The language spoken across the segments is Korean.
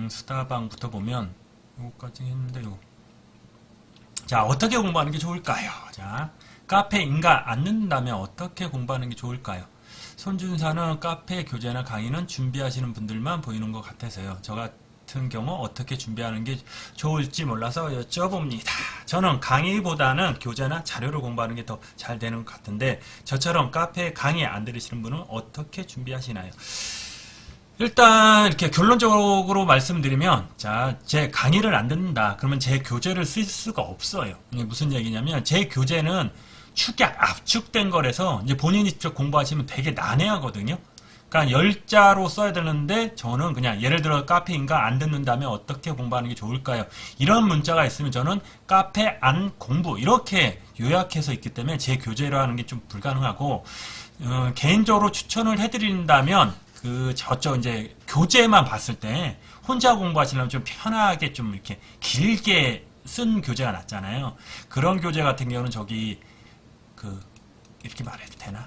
수다방부터 보면 요거까지 했는데요. 자, 어떻게 공부하는 게 좋을까요? 자, 카페 인가 안 듣는다면 어떻게 공부하는 게 좋을까요? 손준사는 카페 교재나 강의는 준비하시는 분들만 보이는 것 같아서요. 저 같은 경우 어떻게 준비하는 게 좋을지 몰라서 여쭤봅니다. 저는 강의보다는 교재나 자료를 공부하는 게 더 잘 되는 것 같은데 저처럼 카페 강의 안 들으시는 분은 어떻게 준비하시나요? 일단 이렇게 결론적으로 말씀드리면 자, 제 강의를 안 듣는다. 그러면 제 교재를 쓸 수가 없어요. 이게 무슨 얘기냐면 제 교재는 축약, 압축된 거라서 이제 본인이 직접 공부하시면 되게 난해하거든요. 그러니까 열자로 써야 되는데 저는 그냥 예를 들어 카페인가 안 듣는다면 어떻게 공부하는 게 좋을까요? 이런 문자가 있으면 저는 카페 안 공부 이렇게 요약해서 있기 때문에 제 교재로 하는 게 좀 불가능하고 개인적으로 추천을 해드린다면 저쪽 이제 교재만 봤을 때 혼자 공부하시려면 좀 편하게 좀 이렇게 길게 쓴 교재가 낫잖아요. 그런 교재 같은 경우는 저기 이렇게 말해도 되나?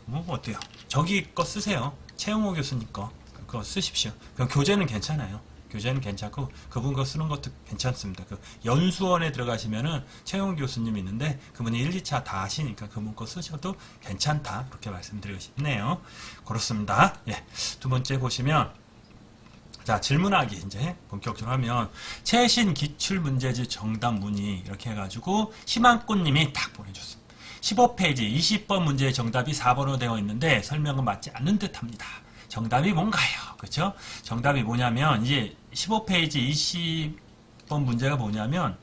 뭐 어때요? 저기 거 쓰세요. 최영호 교수님 거 그거 쓰십시오. 그 교재는 괜찮아요. 교재는 괜찮고 그분 거 쓰는 것도 괜찮습니다. 그 연수원에 들어가시면은 최영호 교수님이 있는데 그분이 1, 2차 다 하시니까 그분 거 쓰셔도 괜찮다. 그렇게 말씀드리고 싶네요. 그렇습니다. 예. 두 번째 보시면 자, 질문하기 이제 본격적으로 하면 최신 기출문제집 정답 문의 이렇게 해가지고 희망꽃님이 딱 보내줬습니다. 15페이지 20번 문제의 정답이 4번으로 되어 있는데 설명은 맞지 않는 듯 합니다. 정답이 뭔가요? 그렇죠? 정답이 뭐냐면 이제 15페이지 20번 문제가 뭐냐면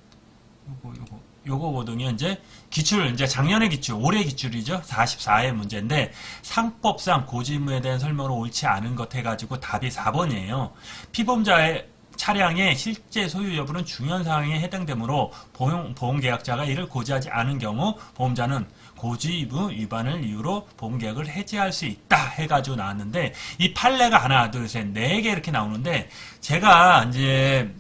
요거 보통이 이제 기출 이제 작년의 기출, 올해 기출이죠. 44회 문제인데 상법상 고지의무에 대한 설명으로 옳지 않은 것 해가지고 답이 4번이에요. 피보험자의 차량의 실제 소유 여부는 중요한 사항에 해당되므로 보험계약자가 이를 고지하지 않은 경우 보험자는 고지의무 위반을 이유로 보험계약을 해지할 수 있다 해가지고 나왔는데 이 판례가 하나 둘셋 네 개 이렇게 나오는데 제가 이제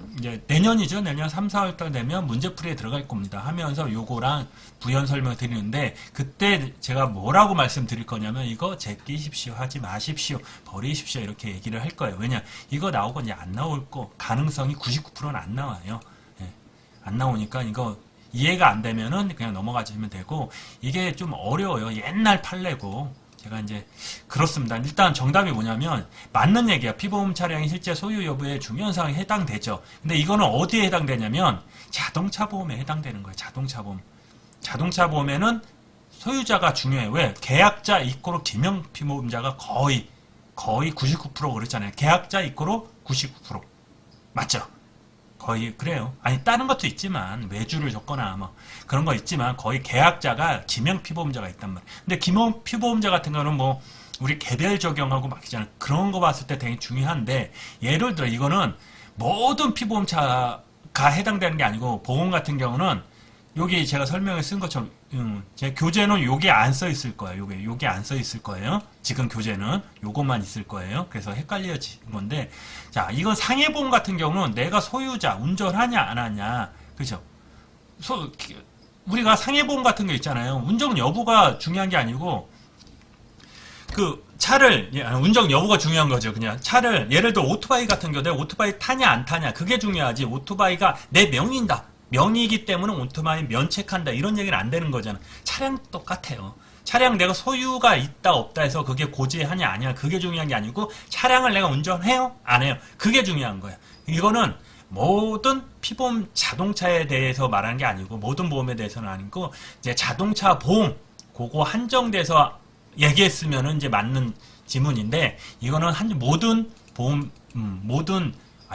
내년이죠. 내년 3, 4월달 되면 문제풀이에 들어갈 겁니다. 하면서 요거랑 부연 설명 드리는데 그때 제가 뭐라고 말씀드릴 거냐면 이거 제끼십시오 하지 마십시오 버리십시오 이렇게 얘기를 할 거예요. 왜냐 이거 나오고 이제 안 나올 거 가능성이 99%는 안 나와요. 예. 안 나오니까 이거 이해가 안 되면은 그냥 넘어가시면 되고 이게 좀 어려워요. 옛날 판례고 제가 이제 그렇습니다. 일단 정답이 뭐냐면 맞는 얘기야. 피보험 차량이 실제 소유 여부에 중요한 사항에 해당되죠. 근데 이거는 어디에 해당되냐면 자동차 보험에 해당되는 거예요. 자동차 보험. 자동차 보험에는 소유자가 중요해요. 왜? 계약자 이꼬로 기명 피보험자가 거의 99% 그랬잖아요. 계약자 이꼬로 99%. 맞죠? 거의 그래요. 아니 다른 것도 있지만 외주를 줬거나 뭐 그런 거 있지만 거의 계약자가 기명 피보험자가 있단 말이에요. 근데 기명 피보험자 같은 거는 뭐 우리 개별 적용하고 막히잖아요. 그런 거 봤을 때 되게 중요한데 예를 들어 이거는 모든 피보험자가 해당되는 게 아니고 보험 같은 경우는 여기 제가 설명에 쓴 것처럼 제 교재는 요게 안 써 있을 거예요. 요게 안 써 있을 거예요. 지금 교재는 요것만 있을 거예요. 그래서 헷갈려진 건데 자, 이건 상해보험 같은 경우는 내가 소유자 운전하냐 안 하냐. 그죠? 우리가 상해보험 같은 거 있잖아요. 운전 여부가 중요한 게 아니고 차를 운전 여부가 중요한 거죠. 그냥 차를 예를 들어 오토바이 같은 경우 내가 오토바이 타냐 안 타냐 그게 중요하지. 오토바이가 내 명의다. 명의이기 때문에 오토바이 면책한다 이런 얘기는 안 되는 거잖아. 차량 똑같아요. 차량 내가 소유가 있다 없다 해서 그게 고지하냐 아니야 그게 중요한 게 아니고 차량을 내가 운전해요 안 해요 그게 중요한 거야. 이거는 모든 피보험 자동차에 대해서 말하는 게 아니고 모든 보험에 대해서는 아니고 이제 자동차 보험 그거 한정돼서 얘기했으면은 이제 맞는 지문인데 이거는 모든 보험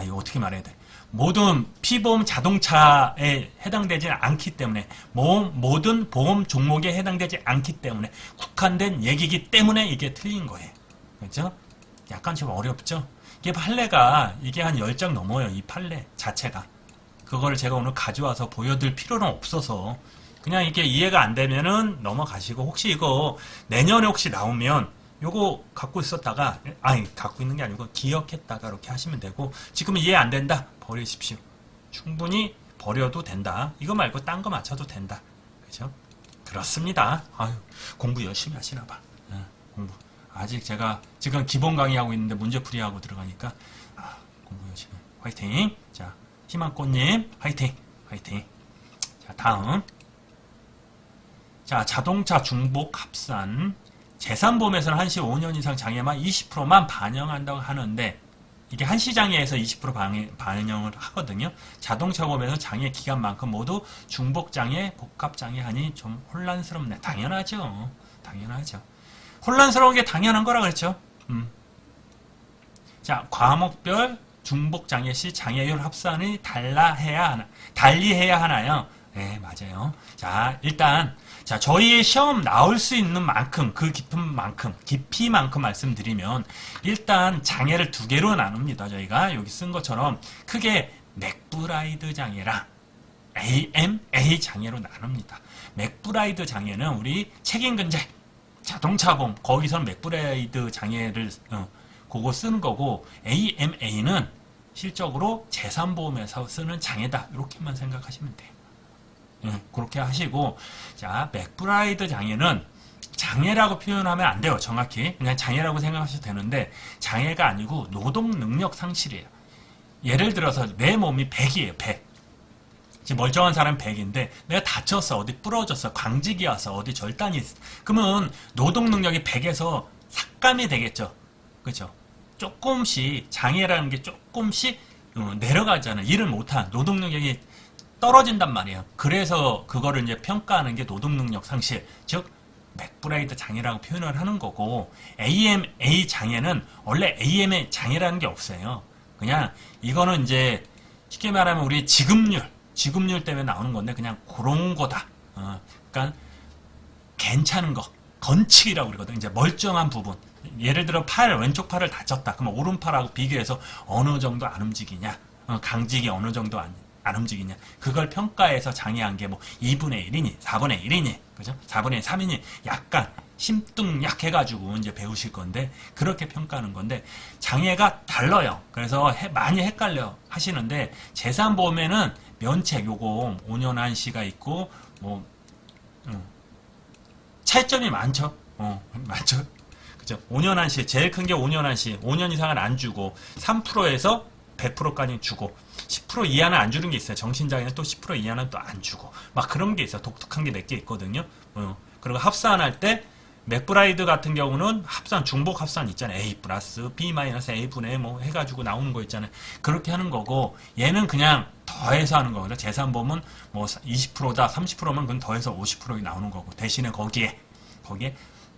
이거 어떻게 말해야 돼? 모든 피보험 자동차에 해당되지 않기 때문에 모든 보험 종목에 해당되지 않기 때문에 국한된 얘기이기 때문에 이게 틀린 거예요. 그렇죠? 약간 좀 어렵죠? 이게 판례가 이게 한 10장 넘어요. 이 판례 자체가. 그거를 제가 오늘 가져와서 보여드릴 필요는 없어서 그냥 이게 이해가 안 되면은 넘어가시고 혹시 이거 내년에 혹시 나오면 요거 갖고 있었다가 갖고 있는 게 아니고 기억했다가 이렇게 하시면 되고 지금 이해 안 된다 버리십시오. 충분히 버려도 된다. 이거 말고 딴 거 맞춰도 된다. 그죠? 그렇습니다. 공부 열심히 하시나 봐. 공부 아직 제가 지금 기본 강의하고 있는데 문제풀이하고 들어가니까 공부 열심히 화이팅. 자, 희망꽃님, 화이팅. 화이팅. 자, 다음. 자, 자동차 중복 합산. 재산보험에서는 한시 5년 이상 장애만 20%만 반영한다고 하는데, 이게 한시장애에서 20% 반영을 하거든요. 자동차 보험에서 장애 기간만큼 모두 중복장애, 복합장애 하니 좀 혼란스럽네. 당연하죠. 당연하죠. 혼란스러운 게 당연한 거라 그랬죠. 자, 과목별 중복장애 시 장애율 합산이 달리해야 하나요? 네, 맞아요. 자, 일단 자, 저희의 시험 나올 수 있는 만큼, 그 깊이만큼 말씀드리면, 일단 장애를 두 개로 나눕니다. 저희가 여기 쓴 것처럼 크게 맥브라이드 장애랑 AMA 장애로 나눕니다. 맥브라이드 장애는 우리 책임근절, 자동차보험, 거기서는 맥브라이드 장애를 그거 쓰는 거고, AMA는 실적으로 재산보험에서 쓰는 장애다. 이렇게만 생각하시면 돼요. 그렇게 하시고, 자, 맥브라이드 장애는 장애라고 표현하면 안 돼요. 정확히 그냥 장애라고 생각하셔도 되는데, 장애가 아니고 노동 능력 상실이에요. 예를 들어서 내 몸이 100이에요. 100. 지금 멀쩡한 사람은 100인데 내가 다쳤어, 어디 부러졌어, 광직이 와서 어디 절단이 있어. 그러면 노동 능력이 100에서 삭감이 되겠죠. 그렇죠? 조금씩 장애라는 게 조금씩 내려가잖아요. 일을 못한 노동 능력이 떨어진단 말이에요. 그래서 그거를 이제 평가하는 게 노동능력 상실, 즉 맥브라이드 장애라고 표현을 하는 거고, AMA 장애는 원래 AMA 장애라는 게 없어요. 그냥 이거는 이제 쉽게 말하면 우리 지급률 때문에 나오는 건데 그냥 그런 거다. 그러니까 괜찮은 거, 건칙이라고 그러거든. 이제 멀쩡한 부분. 예를 들어 왼쪽 팔을 다쳤다. 그러면 오른팔하고 비교해서 어느 정도 안 움직이냐, 강직이 어느 정도 안 움직이냐, 그걸 평가해서 장애한 게 뭐 2분의 1이니 4분의 1이니 그죠? 4분의 3이니 약간 심뚱약해가지고 이제 배우실 건데, 그렇게 평가하는 건데 장애가 달라요. 그래서 많이 헷갈려 하시는데, 재산보험에는 면책 요거 5년 한시가 있고 뭐 차이점이 많죠. 많죠. 그죠? 5년 한시 제일 큰 게 5년 한시, 5년 이상은 안 주고 3%에서 100%까지 주고, 10% 이하는 안 주는 게 있어요. 정신장애는 또 10% 이하는 또 안 주고, 막 그런 게 있어요. 독특한 게 몇 개 있거든요. 그리고 합산할 때 맥브라이드 같은 경우는 중복 합산 있잖아요. A 플러스 B 마이너스 A분의 뭐 해가지고 나오는 거 있잖아요. 그렇게 하는 거고, 얘는 그냥 더해서 하는 거거든요. 재산보험은 뭐 20%다 30%면 그건 더해서 50% 나오는 거고, 대신에 거기에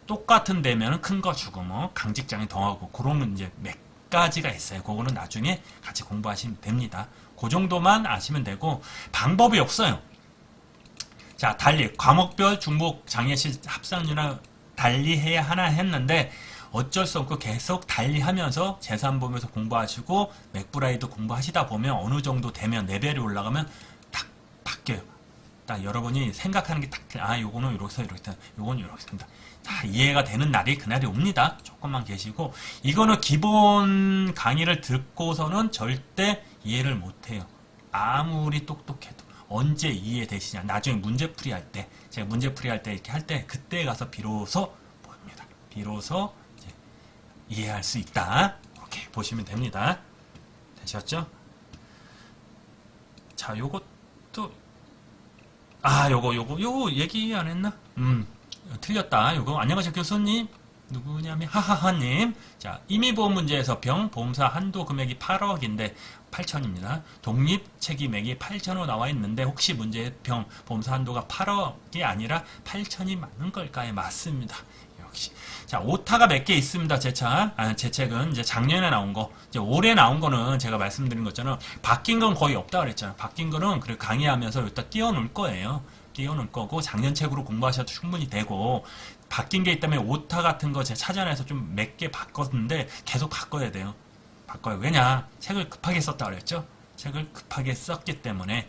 똑같은 데면은 큰 거 주고 뭐 강직장애 더하고 그러면 이제 몇 가지가 있어요. 그거는 나중에 같이 공부하시면 됩니다. 그 정도만 아시면 되고, 방법이 없어요. 자, 달리 과목별 중복 장애시 합산이나 달리해야 하나 했는데, 어쩔 수 없고 계속 달리하면서 재산보험에서 공부하시고 맥브라이드 공부하시다 보면 어느 정도 되면, 레벨이 올라가면 딱 바뀌어요. 딱 여러분이 생각하는 게 딱, 요거는 이렇게 이렇게, 요거는 이렇게 된다. 다 이해가 되는 날이 그날이 옵니다. 조금만 계시고, 이거는 기본 강의를 듣고서는 절대 이해를 못해요. 아무리 똑똑해도. 언제 이해되시냐, 나중에 문제풀이 할 때, 제가 문제풀이 할 때 이렇게 할 때, 그때 가서 비로소 보입니다. 비로소 이제 이해할 수 있다. 이렇게 보시면 됩니다. 되셨죠? 자, 요것도 요거 얘기 안 했나? 틀렸다. 요거 안녕하세요 교수님. 누구냐면 하하하님. 자, 임의보험 문제에서 보험사 한도 금액이 8억인데 8천입니다. 독립책임액이 8천으로 나와 있는데, 혹시 문제의 보험사 한도가 8억이 아니라 8천이 맞는 걸까요? 맞습니다. 역시. 자, 오타가 몇 개 있습니다. 제 책은 이제 작년에 나온 거, 이제 올해 나온 거는 제가 말씀드린 것처럼 바뀐 건 거의 없다 그랬잖아요. 바뀐 거는 그래 강의하면서 여기다 띄워놓을 거예요. 띄워놓을 거고, 작년 책으로 공부하셔도 충분히 되고, 바뀐 게 있다면 오타 같은 거 제가 찾아내서 좀 몇 개 바꿨는데 계속 바꿔야 돼요. 바꿔요. 왜냐? 책을 급하게 썼다 그랬죠? 책을 급하게 썼기 때문에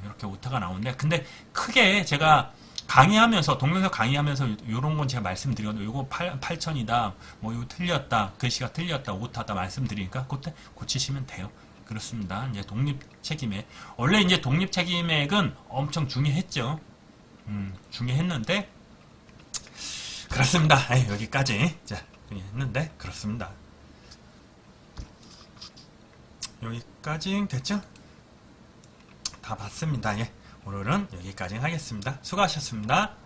이렇게 오타가 나오는데, 근데 크게 제가 강의하면서, 동영상 강의하면서 이런 건 제가 말씀드리거든요. 이거 8천이다, 뭐 이거 틀렸다, 글씨가 틀렸다, 오타다 말씀드리니까 그때 고치시면 돼요. 그렇습니다. 이제 독립책임액. 원래 이제 독립책임액은 엄청 중요했죠. 중요했는데, 그렇습니다. 여기까지. 자, 했는데, 그렇습니다. 여기까지 됐죠? 다 봤습니다. 예. 오늘은 여기까지 하겠습니다. 수고하셨습니다.